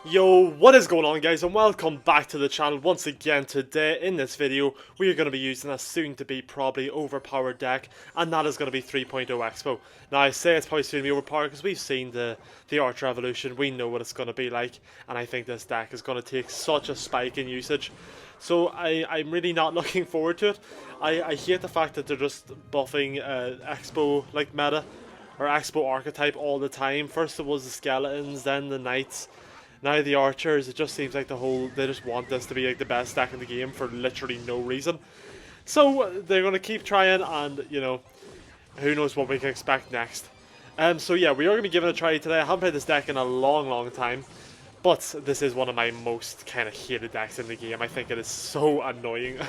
Yo, what is going on guys, and welcome back to the channel once again. Today in this video we are going to be using a soon to be probably overpowered deck, and that is going to be 3.0 Xbow. Now I say it's probably soon to be overpowered because we've seen the Archer evolution, we know what it's going to be like, and I think this deck is going to take such a spike in usage. So I'm really not looking forward to it. I hate the fact that they're just buffing Xbow like meta, or Xbow archetype all the time. First it was the skeletons, then the knights. Now the archers, it just seems like they just want this to be like the best deck in the game for literally no reason. So they're going to keep trying, and you know, who knows what we can expect next. So yeah, we are going to be giving it a try today. I haven't played this deck in a long time, but this is one of my most kind of hated decks in the game. I think it is so annoying.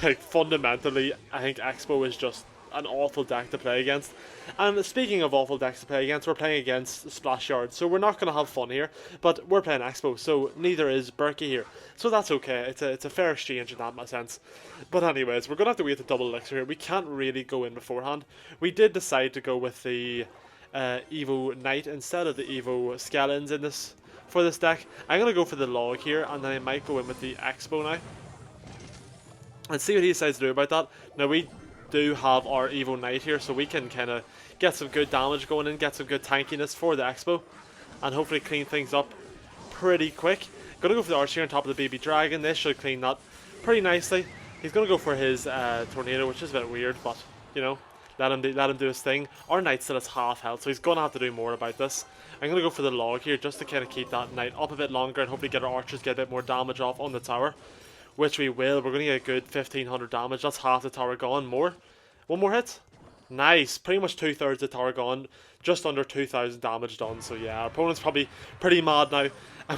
Like fundamentally, I think Xbow is just an awful deck to play against. And speaking of awful decks to play against, we're playing against Splash Yard, so we're not going to have fun here, but we're playing Xbow, so neither is Berkey here. So that's okay, it's a fair exchange in that sense. But anyways, we're going to have to wait the double elixir here. We can't really go in beforehand. We did decide to go with the Evo Knight instead of the Evo Skeletons in this for this deck. I'm going to go for the log here, and then I might go in with the Xbow now. And see what he decides to do about that. Now we do have our Evo Knight here, so we can kind of get some good damage going in, get some good tankiness for the Xbow, and hopefully clean things up pretty quick. Gonna go for the Archer here on top of the baby dragon. This should clean that pretty nicely. He's gonna go for his tornado, which is a bit weird, but you know, let him do his thing. Our Knight still has half health, so he's gonna have to do more about this. I'm gonna go for the log here just to kind of keep that Knight up a bit longer and hopefully get our archers get a bit more damage off on the tower. Which we will. We're going to get a good 1500 damage. That's half the tower gone. More. One more hit. Nice. Pretty much 2/3 of the tower gone. Just under 2000 damage done. So yeah, our opponent's probably pretty mad now.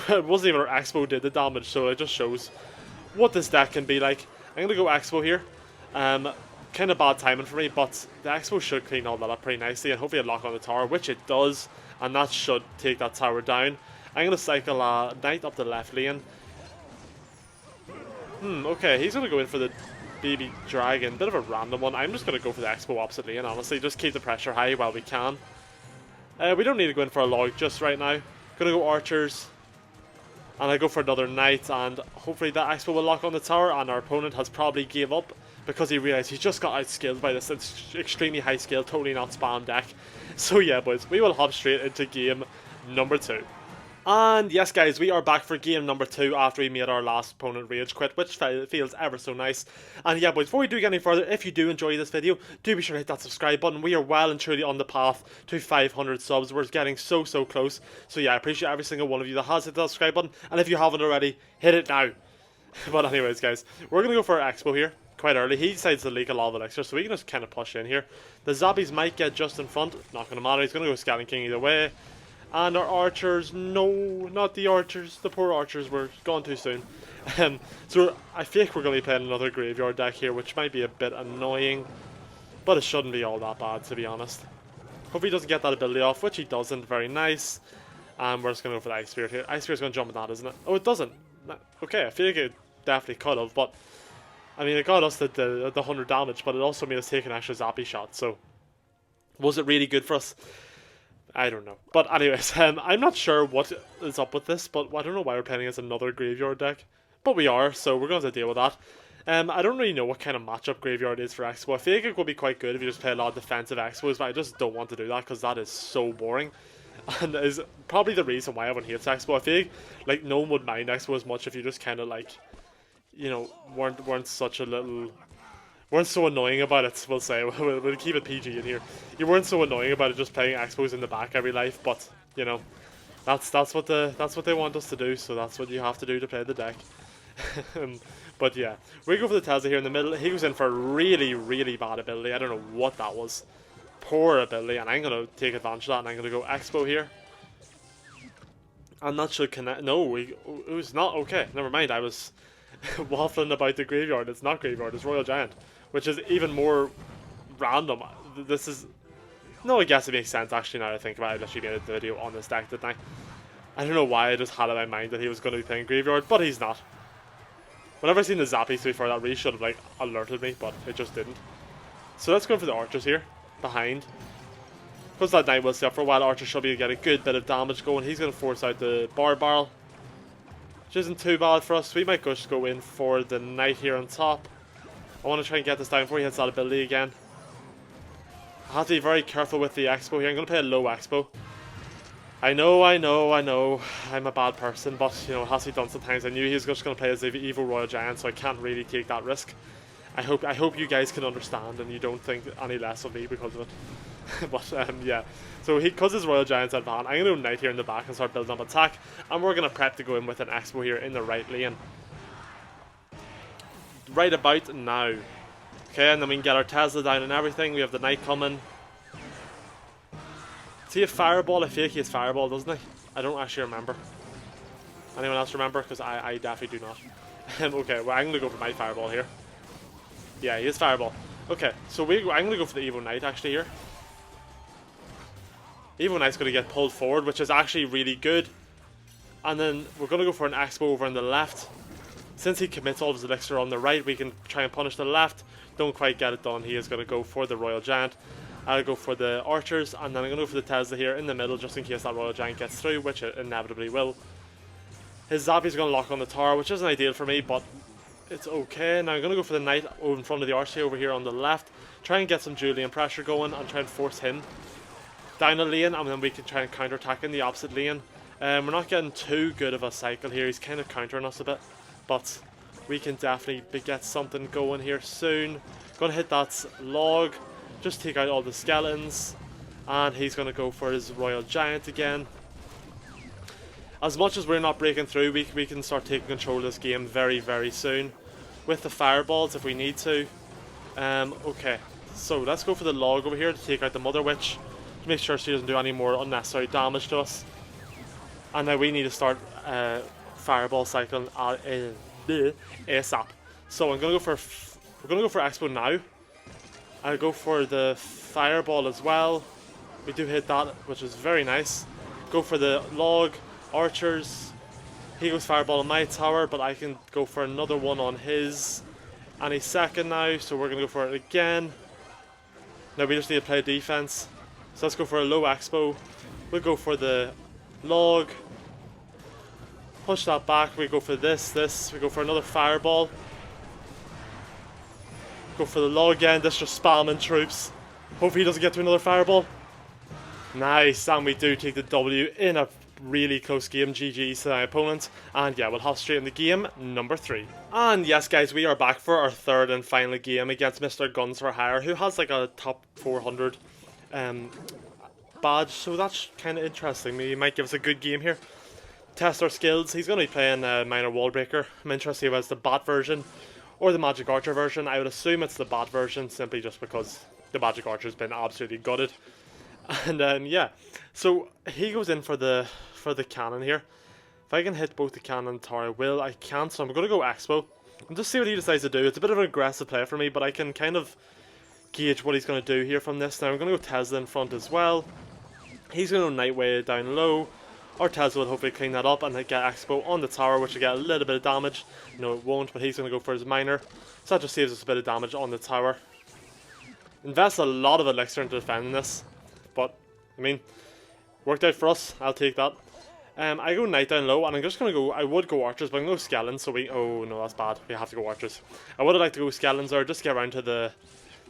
It wasn't even our Xbow did the damage, so it just shows what this deck can be like. I'm going to go Xbow here. Kind of bad timing for me, but the Xbow should clean all that up pretty nicely and hopefully lock on the tower, which it does. And that should take that tower down. I'm going to cycle a Knight up the left lane. Okay, he's going to go in for the baby dragon. Bit of a random one. I'm just going to go for the Xbow opposite lane, honestly. Just keep the pressure high while we can. We don't need to go in for a log just right now. Going to go archers. And I go for another knight, and hopefully that Xbow will lock on the tower, and our opponent has probably gave up because he realized he just got outskilled by this. It's extremely high skill, totally not spam deck. So yeah, boys, we will hop straight into game number 2. And yes guys, we are back for game number 2 after we made our last opponent rage quit, which feels ever so nice. And yeah boys, before we do get any further, if you do enjoy this video, do be sure to hit that subscribe button. We are well and truly on the path to 500 subs. We're getting so close. So yeah, I appreciate every single one of you that has hit the subscribe button, and if you haven't already, hit it now. But anyways guys, we're going to go for our Xbow here. Quite early. He decides to leak a lot of elixir, so we can just kind of push in here. The zombies might get just in front, not going to matter. He's going to go Skeleton King either way. And our archers, no, not the archers. The poor archers were gone too soon. So I think we're going to be playing another graveyard deck here, which might be a bit annoying. But it shouldn't be all that bad, to be honest. Hope he doesn't get that ability off, which he doesn't. Very nice. And we're just going to go for the Ice Spirit here. Ice Spirit's going to jump at that, isn't it? Oh, it doesn't. Okay, I feel like it definitely could have, but I mean, it got us the 100 damage, but it also made us take an extra zappy shot, so was it really good for us? I don't know. But anyways, I'm not sure what is up with this, but I don't know why we're playing against another graveyard deck. But we are, so we're going to have to deal with that. I don't really know what kind of matchup graveyard is for Xbow. I feel like it would be quite good if you just play a lot of defensive Xbows, but I just don't want to do that because that is so boring. And is probably the reason why everyone hates Xbow. I feel like no one would mind Xbow as much if you just kind of like, you know, weren't so annoying about it, we'll say. We'll keep it PG in here. You weren't so annoying about it just playing Xbows in the back every life, but you know, that's what they want us to do, so that's what you have to do to play the deck. But yeah, we go for the Tesla here in the middle. He goes in for a really bad ability. I don't know what that was. Poor ability, and I'm gonna take advantage of that, and I'm gonna go Xbow here. And that should connect. No, it was not. Okay, never mind. I was waffling about the graveyard. It's not graveyard, it's Royal Giant, which is even more random. This is... No, I guess it makes sense actually now that I think about it. I literally made a video on this deck, didn't I? I don't know why I just had in my mind that he was going to be playing graveyard, but he's not. Whenever I seen the zappies before, that really should have like alerted me, but it just didn't. So let's go for the archers here, behind. Because that knight will stay up for a while, archer should be getting a good bit of damage going. He's going to force out the bar barrel. which isn't too bad for us. We might just go in for the knight here on top. I want to try and get this down before he hits that ability again. I have to be very careful with the Xbow here. I'm going to play a low Xbow. I know. I'm a bad person, but you know, it has to be done sometimes. I knew he was just going to play as the evil Royal Giant, so I can't really take that risk. I hope you guys can understand and you don't think any less of me because of it. But yeah, so because his Royal Giant's advanced, I'm going to go knight here in the back and start building up attack, and we're going to prep to go in with an Xbow here in the right lane. Right about now. Okay, and then we can get our Tesla down and everything. We have the knight coming. Does he have Fireball? I feel like he has Fireball, doesn't he? I don't actually remember. Anyone else remember? Because I definitely do not. Okay, well, I'm going to go for my Fireball here. Yeah, he has Fireball. Okay, so I'm going to go for the Evo Knight actually here. Evo Knight's going to get pulled forward, which is actually really good. And then we're going to go for an Xbow over on the left. Since he commits all of his elixir on the right, we can try and punish the left. Don't quite get it done. He is going to go for the Royal Giant. I'll go for the archers, and then I'm going to go for the Tesla here in the middle, just in case that Royal Giant gets through, which it inevitably will. His Zappy's going to lock on the tower, which isn't ideal for me, but it's okay. Now I'm going to go for the knight in front of the archer over here on the left. Try and get some Julian pressure going, and try and force him down a lane, and then we can try and counter-attack in the opposite lane. We're not getting too good of a cycle here. He's kind of countering us a bit, but we can definitely get something going here soon. Going to hit that log, just take out all the skeletons, and he's going to go for his Royal Giant again. As much as we're not breaking through, we can start taking control of this game very, very soon with the fireballs if we need to. Okay, so let's go for the log over here to take out the Mother Witch, to make sure she doesn't do any more unnecessary damage to us. And now we need to start fireball cycling ASAP. So I'm gonna go for Xbow now. I'll go for the fireball as well. We do hit that, which is very nice. Go for the log, archers. He goes fireball on my tower, but I can go for another one on his any second now. So we're gonna go for it again. Now we just need to play defense. So let's go for a low Xbow. We'll go for the log. Push that back. We go for this. We go for another fireball. Go for the log again. This just spamming troops. Hopefully he doesn't get to another fireball. Nice, and we do take the W in a really close game. GG's to my opponent. And yeah, we'll hop straight into game number 3. And yes guys, we are back for our third and final game against Mr. Guns for Hire, who has like a top 400 badge, so that's kind of interesting. He might give us a good game here. Test our skills. He's going to be playing Minor Wallbreaker. I'm interested if it's the bot version or the Magic Archer version. I would assume it's the bot version, simply just because the Magic Archer's been absolutely gutted. And yeah, so he goes in for the cannon here. If I can hit both the cannon and the tower, I will. I can't, so I'm going to go Xbow and just see what he decides to do. It's a bit of an aggressive play for me, but I can kind of gauge what he's going to do here from this. Now I'm going to go Tesla in front as well. He's going to go Nightway down low. Our Tesla will hopefully clean that up and get Xbow on the tower, which will get a little bit of damage. No, it won't, but he's going to go for his miner. So that just saves us a bit of damage on the tower. Invest a lot of elixir into defending this, but, I mean, worked out for us. I'll take that. I go knight down low, and I'm just going to go, I would go archers, but I'm going to go skeletons, so oh no, that's bad. We have to go archers. I would have liked to go skeletons, or just get around to the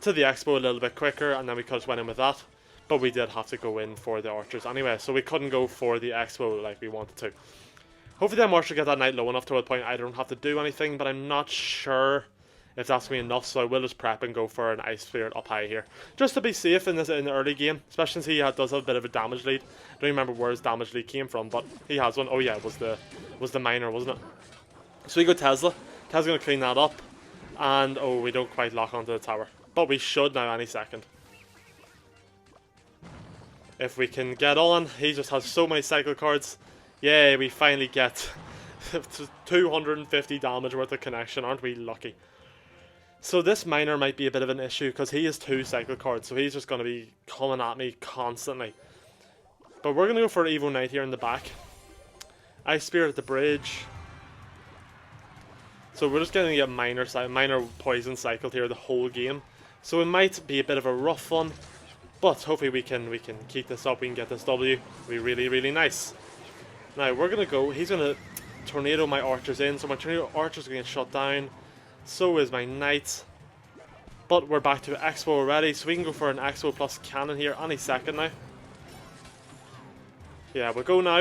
Xbow a little bit quicker, and then we could have went in with that. But we did have to go in for the archers anyway, so we couldn't go for the Xbow like we wanted to. Hopefully that archer get that knight low enough to a point I don't have to do anything, but I'm not sure if that's going to be enough, so I will just prep and go for an Ice Spirit up high here. Just to be safe in the early game, especially since he does have a bit of a damage lead. I don't remember where his damage lead came from, but he has one. Oh yeah, it was the miner, wasn't it? So we go Tesla. Tesla's going to clean that up, and oh, we don't quite lock onto the tower. But we should now any second. If we can get on, he just has so many cycle cards. Yay, we finally get 250 damage worth of connection. Aren't we lucky? So this miner might be a bit of an issue because he has 2 cycle cards, so he's just going to be coming at me constantly. But we're going to go for Evo Knight here in the back. Ice Spirit at the bridge. So we're just going to get minor poison cycled here the whole game. So it might be a bit of a rough one. But hopefully we can keep this up, we can get this W. It'll be really, really nice. Now we're going to go, he's going to tornado my archers in, so my tornado archers are going to get shut down. So is my knight. But we're back to Xbow already, so we can go for an Xbow plus cannon here any second now. Yeah, we'll go now.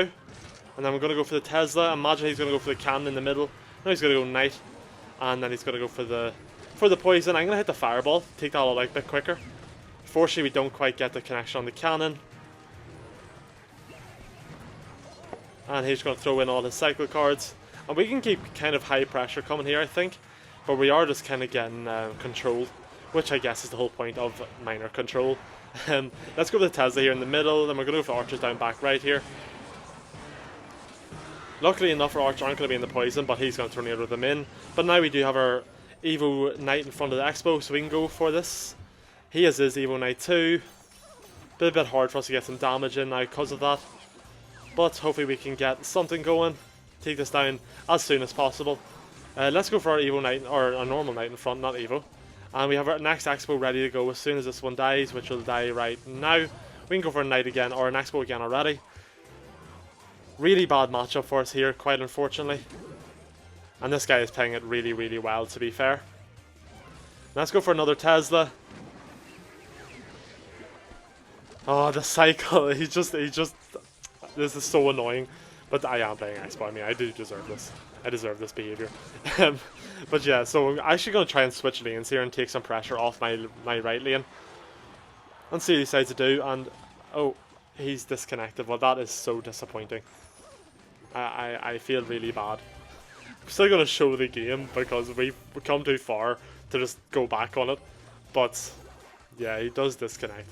And then we're going to go for the Tesla. Imagine he's going to go for the cannon in the middle. Now he's going to go knight. And then he's going to go for the poison. I'm going to hit the fireball, take that all out a bit quicker. Fortunately, we don't quite get the connection on the cannon. And he's going to throw in all his cycle cards. And we can keep kind of high pressure coming here, I think. But we are just kind of getting controlled, which I guess is the whole point of minor control. Let's go with the Tesla here in the middle. Then we're going to go for archers down back right here. Luckily enough, our archers aren't going to be in the poison, but he's going to tornado them in. But now we do have our Evo Knight in front of the Xbow, so we can go for this. He has his Evo Knight too. Bit hard for us to get some damage in now because of that. But hopefully we can get something going. Take this down as soon as possible. Let's go for our Evo Knight, or a normal Knight in front, not Evo. And we have our next Xbow ready to go as soon as this one dies, which will die right now. We can go for a Knight again, or an Xbow again already. Really bad matchup for us here, quite unfortunately. And this guy is playing it really, really well, to be fair. Let's go for another Tesla. Oh, the cycle. He's just... This is so annoying. But I am playing Xbow. I mean, I do deserve this. I deserve this behavior. But yeah, so I'm actually going to try and switch lanes here and take some pressure off my right lane. And see what he decides to do. And, oh, he's disconnected. Well, that is so disappointing. I feel really bad. I'm still going to show the game because we've come too far to just go back on it. But, yeah, he does disconnect.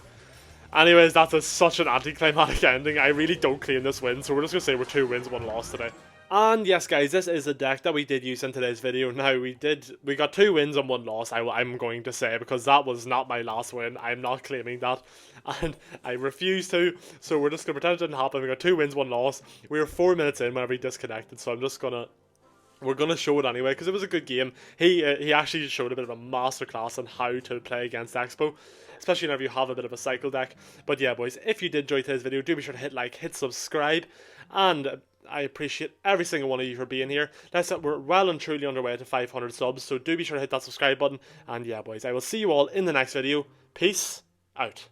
Anyways, that's such an anticlimactic ending. I really don't claim this win, so we're just going to say we're 2 wins, 1 loss today. And yes, guys, this is the deck that we did use in today's video. Now, we got 2 wins and 1 loss, I'm going to say, because that was not my last win. I'm not claiming that, and I refuse to, so we're just going to pretend it didn't happen. We got 2 wins, 1 loss. We were 4 minutes in whenever he disconnected, so I'm just going to... We're going to show it anyway, because it was a good game. He actually showed a bit of a masterclass on how to play against Xbow, especially whenever you have a bit of a cycle deck. But yeah, boys, if you did enjoy today's video, do be sure to hit like, hit subscribe, and I appreciate every single one of you for being here. We're well and truly underway to 500 subs, so do be sure to hit that subscribe button. And yeah, boys, I will see you all in the next video. Peace out.